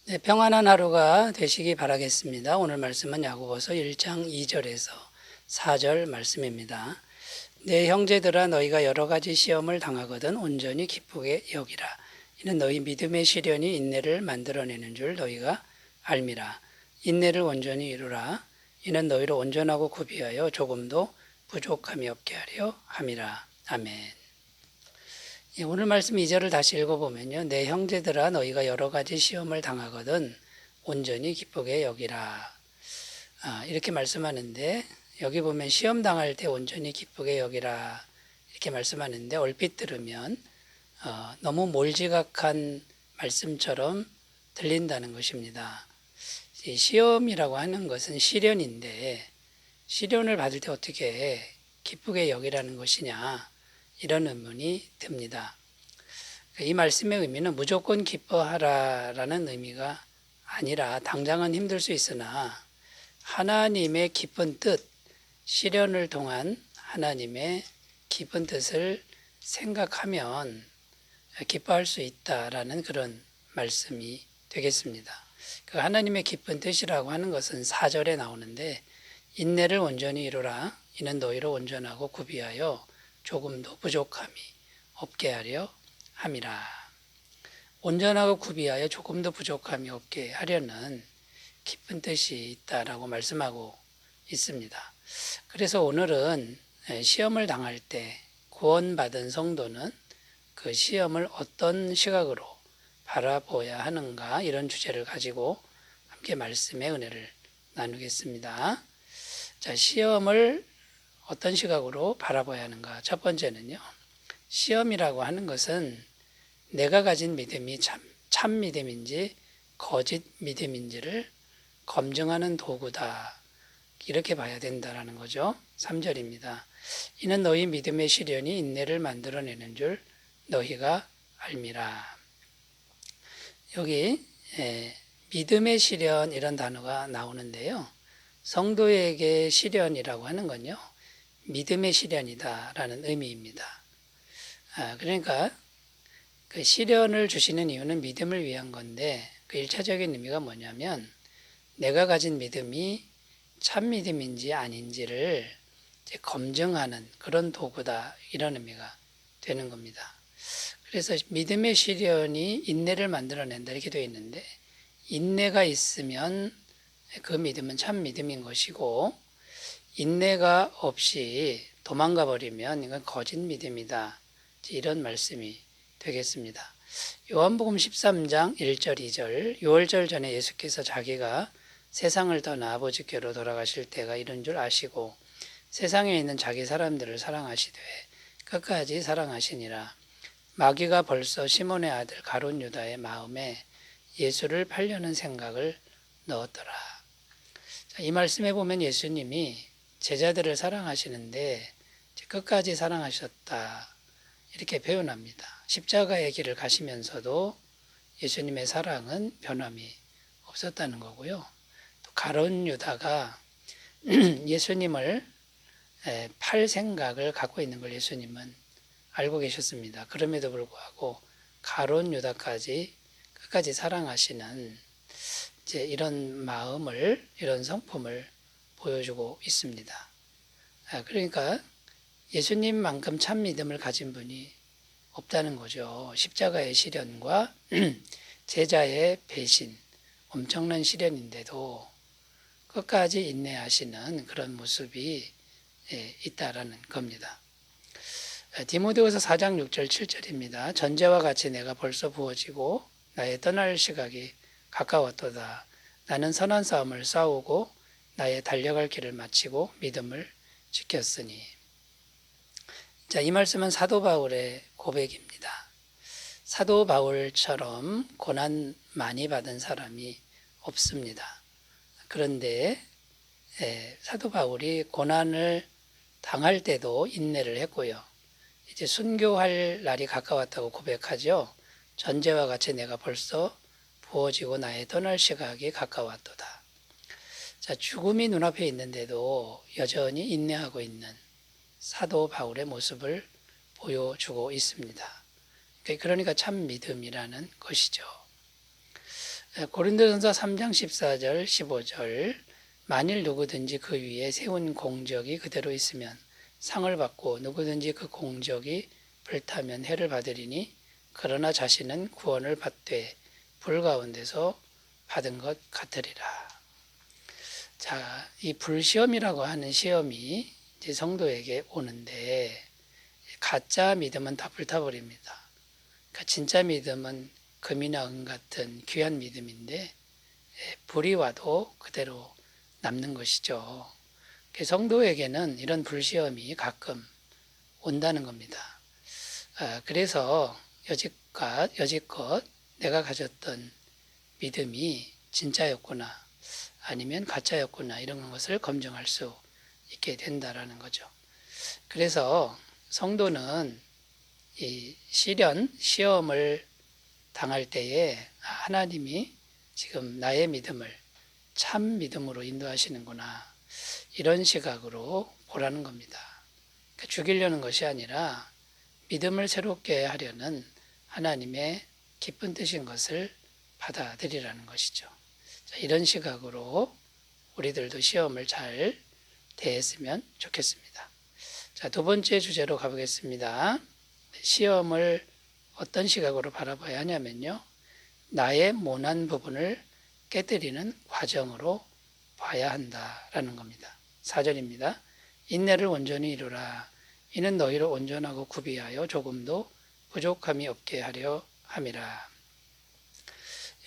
네, 평안한 하루가 되시기 바라겠습니다. 오늘 말씀은 야고보서 1장 2절에서 4절 말씀입니다. 내 형제들아 너희가 여러 가지 시험을 당하거든 온전히 기쁘게 여기라. 이는 너희 믿음의 시련이 인내를 만들어내는 줄 너희가 알미라. 인내를 온전히 이루라. 이는 너희를 온전하고 구비하여 조금도 부족함이 없게 하려 함이라. 아멘. 오늘 말씀 2절을 다시 읽어보면요. 내 형제들아 너희가 여러 가지 시험을 당하거든 온전히 기쁘게 여기라. 이렇게 말씀하는데 여기 보면 시험 당할 때 온전히 기쁘게 여기라 이렇게 말씀하는데 얼핏 들으면 너무 몰지각한 말씀처럼 들린다는 것입니다. 시험이라고 하는 것은 시련인데 시련을 받을 때 어떻게 기쁘게 여기라는 것이냐 이런 의문이 듭니다. 이 말씀의 의미는 무조건 기뻐하라라는 의미가 아니라 당장은 힘들 수 있으나 하나님의 깊은 뜻, 시련을 통한 하나님의 깊은 뜻을 생각하면 기뻐할 수 있다라는 그런 말씀이 되겠습니다. 그 하나님의 깊은 뜻이라고 하는 것은 4절에 나오는데 인내를 온전히 이루라. 이는 너희를 온전하고 구비하여 조금도 부족함이 없게 하려 함이라. 온전하고 구비하여 조금도 부족함이 없게 하려는 깊은 뜻이 있다라고 말씀하고 있습니다. 그래서 오늘은 시험을 당할 때 구원받은 성도는 그 시험을 어떤 시각으로 바라보아야 하는가 이런 주제를 가지고 함께 말씀의 은혜를 나누겠습니다. 자, 시험을 어떤 시각으로 바라봐야 하는가? 첫 번째는요. 시험이라고 하는 것은 내가 가진 믿음이 참 믿음인지 거짓 믿음인지를 검증하는 도구다. 이렇게 봐야 된다라는 거죠. 3절입니다. 이는 너희 믿음의 시련이 인내를 만들어내는 줄 너희가 알미라. 여기 믿음의 시련 이런 단어가 나오는데요. 성도에게 시련이라고 하는 건요. 믿음의 시련이다라는 의미입니다. 그러니까 그 시련을 주시는 이유는 믿음을 위한 건데 그 1차적인 의미가 뭐냐면 내가 가진 믿음이 참 믿음인지 아닌지를 이제 검증하는 그런 도구다 이런 의미가 되는 겁니다. 그래서 믿음의 시련이 인내를 만들어낸다 이렇게 되어 있는데 인내가 있으면 그 믿음은 참 믿음인 것이고 인내가 없이 도망가 버리면 이건 거짓 믿음이다. 이런 말씀이 되겠습니다. 요한복음 13장 1절 2절 6월절 전에 예수께서 자기가 세상을 떠나 아버지께로 돌아가실 때가 이런 줄 아시고 세상에 있는 자기 사람들을 사랑하시되 끝까지 사랑하시니라. 마귀가 벌써 시몬의 아들 가룟 유다의 마음에 예수를 팔려는 생각을 넣었더라. 자, 이 말씀에 보면 예수님이 제자들을 사랑하시는데 끝까지 사랑하셨다 이렇게 표현합니다. 십자가의 길을 가시면서도 예수님의 사랑은 변함이 없었다는 거고요. 또 가룟 유다가 예수님을 팔 생각을 갖고 있는 걸 예수님은 알고 계셨습니다. 그럼에도 불구하고 가룟 유다까지 끝까지 사랑하시는 이제 이런 마음을 이런 성품을 보여주고 있습니다. 그러니까 예수님만큼 참 믿음을 가진 분이 없다는 거죠. 십자가의 시련과 제자의 배신, 엄청난 시련인데도 끝까지 인내하시는 그런 모습이 있다라는 겁니다. 디모데후서 4장 6절 7절입니다. 전제와 같이 내가 벌써 부어지고 나의 떠날 시각이 가까웠도다. 나는 선한 싸움을 싸우고 나의 달려갈 길을 마치고 믿음을 지켰으니. 자, 이 말씀은 사도 바울의 고백입니다. 사도 바울처럼 고난 많이 받은 사람이 없습니다. 그런데 사도 바울이 고난을 당할 때도 인내를 했고요. 이제 순교할 날이 가까웠다고 고백하죠. 전제와 같이 내가 벌써 부어지고 나의 떠날 시각이 가까웠도다. 자, 죽음이 눈앞에 있는데도 여전히 인내하고 있는 사도 바울의 모습을 보여주고 있습니다. 그러니까 참 믿음이라는 것이죠. 고린도전서 3장 14절 15절 만일 누구든지 그 위에 세운 공적이 그대로 있으면 상을 받고 누구든지 그 공적이 불타면 해를 받으리니 그러나 자신은 구원을 받되 불 가운데서 받은 것 같으리라. 자, 이 불시험이라고 하는 시험이 이제 성도에게 오는데 가짜 믿음은 다 불타버립니다. 그러니까 진짜 믿음은 금이나 은 같은 귀한 믿음인데 불이 와도 그대로 남는 것이죠. 성도에게는 이런 불시험이 가끔 온다는 겁니다. 그래서 여지껏 내가 가졌던 믿음이 진짜였구나 아니면 가짜였구나 이런 것을 검증할 수 있게 된다라는 거죠. 그래서 성도는 이 시험을 당할 때에 하나님이 지금 나의 믿음을 참 믿음으로 인도하시는구나 이런 시각으로 보라는 겁니다. 그러니까 죽이려는 것이 아니라 믿음을 새롭게 하려는 하나님의 기쁜 뜻인 것을 받아들이라는 것이죠. 자, 이런 시각으로 우리들도 시험을 잘 대했으면 좋겠습니다. 자, 두 번째 주제로 가보겠습니다. 시험을 어떤 시각으로 바라봐야 하냐면요. 나의 모난 부분을 깨뜨리는 과정으로 봐야 한다라는 겁니다. 4절입니다. 인내를 온전히 이루라. 이는 너희를 온전하고 구비하여 조금도 부족함이 없게 하려 함이라.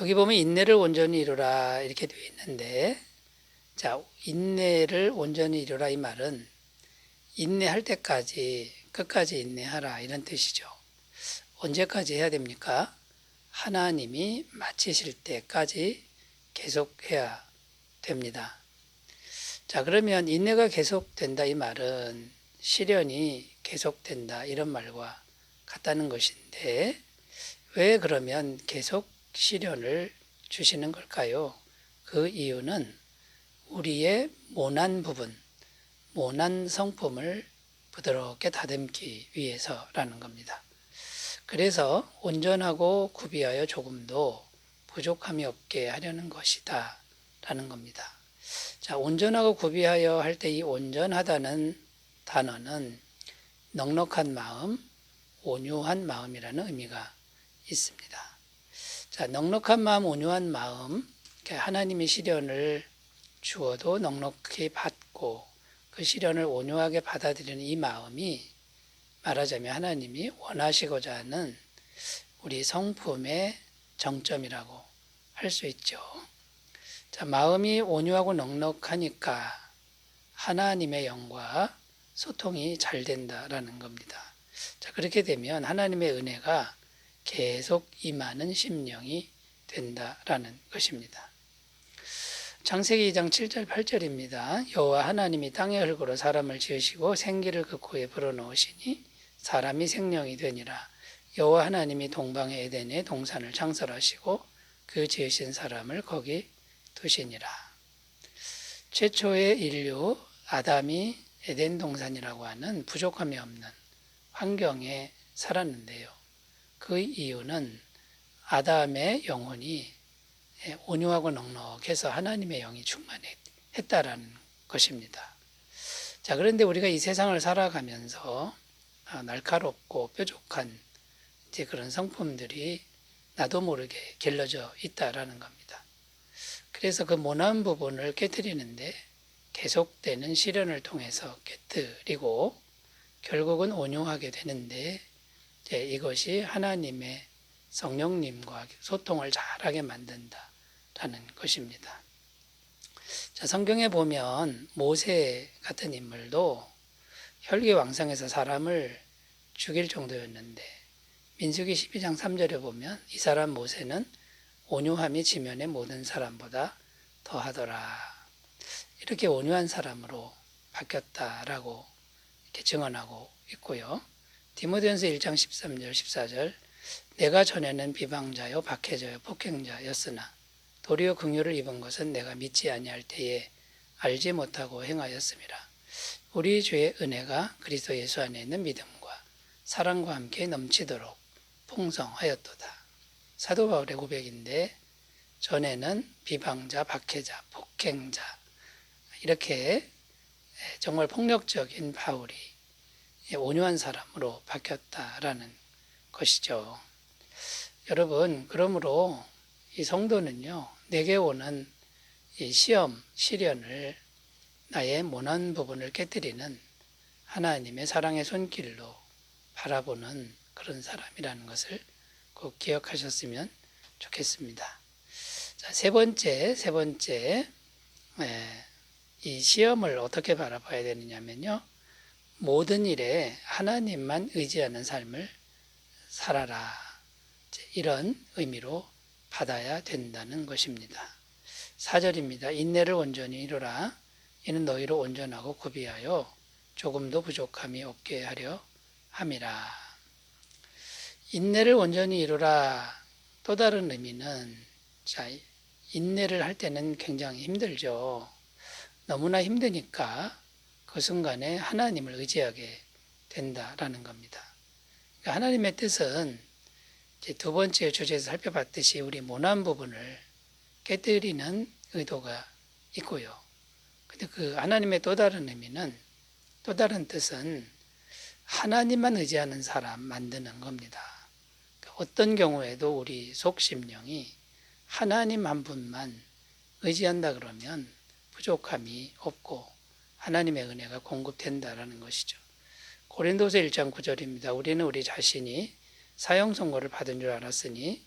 여기 보면 인내를 온전히 이루라 이렇게 되어 있는데, 자, 인내를 온전히 이루라 이 말은 인내할 때까지 끝까지 인내하라 이런 뜻이죠. 언제까지 해야 됩니까? 하나님이 마치실 때까지 계속해야 됩니다. 자, 그러면 인내가 계속된다 이 말은 시련이 계속된다 이런 말과 같다는 것인데 왜 그러면 계속 시련을 주시는 걸까요? 그 이유는 우리의 모난 부분, 모난 성품을 부드럽게 다듬기 위해서라는 겁니다. 그래서 온전하고 구비하여 조금도 부족함이 없게 하려는 것이다 라는 겁니다. 자, 온전하고 구비하여 할 때 이 온전하다는 단어는 넉넉한 마음, 온유한 마음이라는 의미가 있습니다. 자, 넉넉한 마음, 온유한 마음, 하나님이 시련을 주어도 넉넉히 받고 그 시련을 온유하게 받아들이는 이 마음이 말하자면 하나님이 원하시고자 하는 우리 성품의 정점이라고 할 수 있죠. 자, 마음이 온유하고 넉넉하니까 하나님의 영과 소통이 잘 된다라는 겁니다. 자, 그렇게 되면 하나님의 은혜가 계속 임하는 심령이 된다라는 것입니다. 창세기 2장 7절 8절입니다. 여호와 하나님이 땅의 흙으로 사람을 지으시고 생기를 그 코에 불어넣으시니 사람이 생명이 되니라. 여호와 하나님이 동방의 에덴에 동산을 창설하시고 그 지으신 사람을 거기 두시니라. 최초의 인류 아담이 에덴 동산이라고 하는 부족함이 없는 환경에 살았는데요. 그 이유는 아담의 영혼이 온유하고 넉넉해서 하나님의 영이 충만했다라는 것입니다. 자, 그런데 우리가 이 세상을 살아가면서 날카롭고 뾰족한 이제 그런 성품들이 나도 모르게 길러져 있다라는 겁니다. 그래서 그 모난 부분을 깨뜨리는데 계속되는 시련을 통해서 깨뜨리고 결국은 온유하게 되는데 이것이 하나님의 성령님과 소통을 잘하게 만든다라는 것입니다. 자, 성경에 보면 모세 같은 인물도 혈기왕성해서 사람을 죽일 정도였는데 민수기 12장 3절에 보면 이 사람 모세는 온유함이 지면의 모든 사람보다 더하더라. 이렇게 온유한 사람으로 바뀌었다라고 이렇게 증언하고 있고요. 디모데전서 1장 13절 14절 내가 전에는 비방자요 박해자요 폭행자였으나 도리어 긍휼을 입은 것은 내가 믿지 아니할 때에 알지 못하고 행하였음이라. 우리 주의 은혜가 그리스도 예수 안에 있는 믿음과 사랑과 함께 넘치도록 풍성하였도다. 사도 바울의 고백인데 전에는 비방자, 박해자, 폭행자 이렇게 정말 폭력적인 바울이 온유한 사람으로 바뀌었다라는 것이죠. 여러분, 그러므로 이 성도는요, 내게 오는 이 시험, 시련을 나의 모난 부분을 깨뜨리는 하나님의 사랑의 손길로 바라보는 그런 사람이라는 것을 꼭 기억하셨으면 좋겠습니다. 자, 세 번째, 이 시험을 어떻게 바라봐야 되느냐면요, 모든 일에 하나님만 의지하는 삶을 살아라. 이런 의미로 받아야 된다는 것입니다. 4절입니다. 인내를 온전히 이루라. 이는 너희로 온전하고 구비하여 조금도 부족함이 없게 하려 함이라. 인내를 온전히 이루라. 또 다른 의미는, 자, 인내를 할 때는 굉장히 힘들죠. 너무나 힘드니까 그 순간에 하나님을 의지하게 된다라는 겁니다. 그러니까 하나님의 뜻은 이제 두 번째 주제에서 살펴봤듯이 우리 모난 부분을 깨뜨리는 의도가 있고요. 근데 그 하나님의 또 다른 의미는, 또 다른 뜻은 하나님만 의지하는 사람 만드는 겁니다. 그러니까 어떤 경우에도 우리 속심령이 하나님 한 분만 의지한다 그러면 부족함이 없고 하나님의 은혜가 공급된다라는 것이죠. 고린도서 1장 9절입니다. 우리는 우리 자신이 사형 선고를 받은 줄 알았으니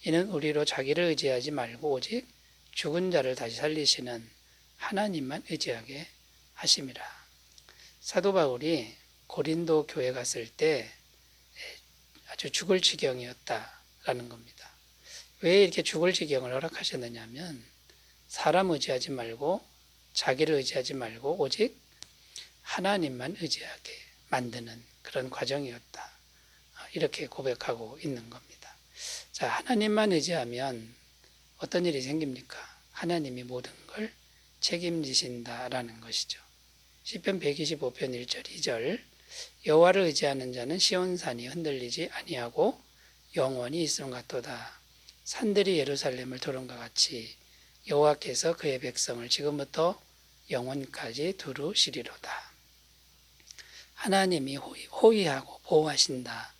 이는 우리로 자기를 의지하지 말고 오직 죽은 자를 다시 살리시는 하나님만 의지하게 하심이라. 사도 바울이 고린도 교회 갔을 때 아주 죽을 지경이었다라는 겁니다. 왜 이렇게 죽을 지경을 허락하셨느냐면 사람 의지하지 말고 자기를 의지하지 말고 오직 하나님만 의지하게 만드는 그런 과정이었다. 이렇게 고백하고 있는 겁니다. 자, 하나님만 의지하면 어떤 일이 생깁니까? 하나님이 모든 걸 책임지신다라는 것이죠. 시편 125편 1절 2절 여호와를 의지하는 자는 시온산이 흔들리지 아니하고 영원히 있음 같도다. 산들이 예루살렘을 도름과 같이 여호와께서 그의 백성을 지금부터 영원까지 두루시리로다. 하나님이 호의하고 보호하신다.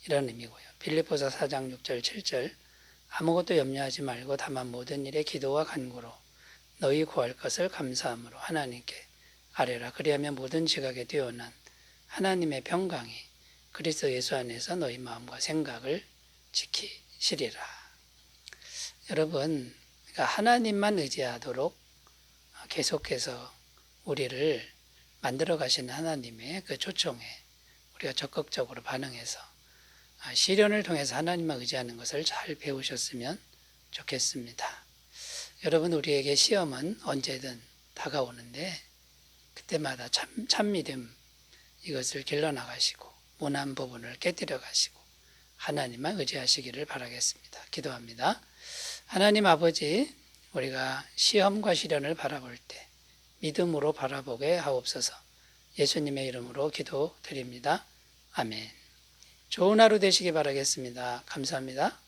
이런 의미고요. 빌립보서 4장 6절 7절 아무것도 염려하지 말고 다만 모든 일에 기도와 간구로 너희 구할 것을 감사함으로 하나님께 아뢰라. 그리하면 모든 지각에 뛰어난 하나님의 평강이 그리스도 예수 안에서 너희 마음과 생각을 지키시리라. 여러분, 그러니까 하나님만 의지하도록 계속해서 우리를 만들어 가시는 하나님의 그 초청에 우리가 적극적으로 반응해서 시련을 통해서 하나님만 의지하는 것을 잘 배우셨으면 좋겠습니다. 여러분, 우리에게 시험은 언제든 다가오는데 그때마다 참 믿음 이것을 길러나가시고 모난 부분을 깨뜨려 가시고 하나님만 의지하시기를 바라겠습니다. 기도합니다. 하나님 아버지, 우리가 시험과 시련을 바라볼 때 믿음으로 바라보게 하옵소서. 예수님의 이름으로 기도드립니다. 아멘. 좋은 하루 되시기 바라겠습니다. 감사합니다.